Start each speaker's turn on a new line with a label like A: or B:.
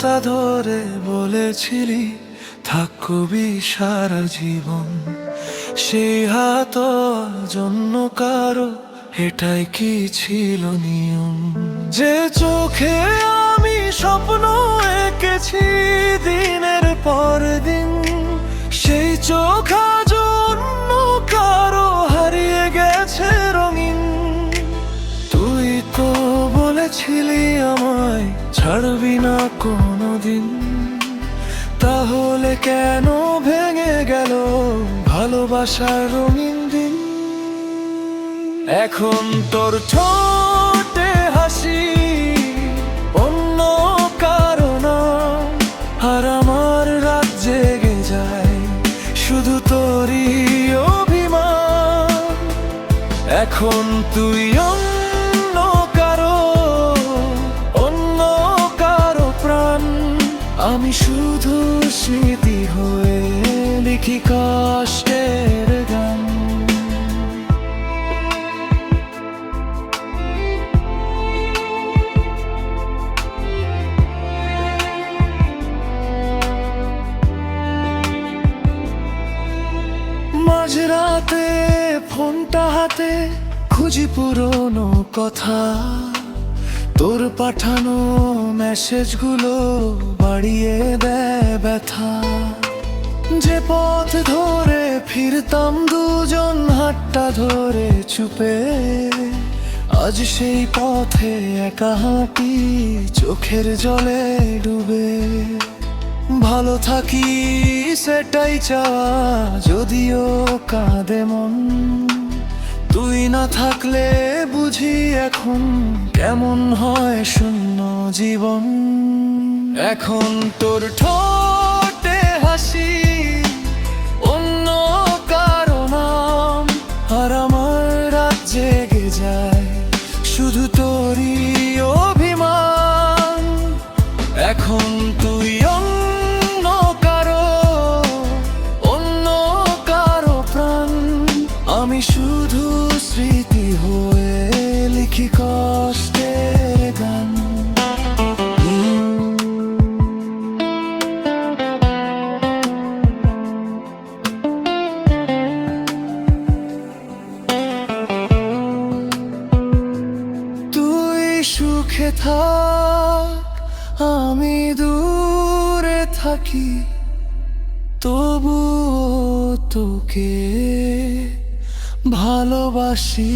A: হাতটা ধরে বলেছিলি থাকবি সারা জীবন, সেই হাত জন্য কারো এটাই কি ছিল নিয়ম? যে চোখে আমি স্বপ্ন এঁকেছি দিনের পর দিন, সেই চোখ আজ অন্য কারো হারিয়ে গেছে রঙিন। তুই তো বলেছিলি আমায় ছাড়বি না কোনোদিন, তাহলে কেন ভেঙে গেল ভালোবাসার রঙিন দিন? এখন তোর ঠোঁটে হাসি অন্য কারো না, আর আমার রাত জেগে যায় শুধু তোরই অভিমান। এখন তুই অন্য কারো প্রাণ, আমি শুধু স্মৃতি হয়ে লিখি কষ্টের গান। মাঝরাতে ফোনটা হাতে খুঁজি পুরনো কথা, তোর পাঠানো মেসেজগুলো বাড়িয়ে দেয় ব্যথা। যে পথ ধরে ফিরতাম দুজন হাতটা ধরে চুপে, আজ সেই পথে একা হাঁটি চোখের জলে ডুবে। ভালো থাকি সেটাই চাওয়া, যদিও কাঁদে মন। তুই না থাকলে বুঝি এখন কেমন হয় শূন্য জীবন। এখন তোর ঠোঁটে হাসি অন্য কারো নাম, আর আমার রাত জেগে যায় শুধু তোরই অভিমান। এখন তুই অন্য কারো প্রাণ, আমি শুধু স্মৃতি হয়ে লিখি কষ্টের গান। তুই সুখে থাক, আমি দূরে থাকি, তবুও তোকে ভালোবাসি।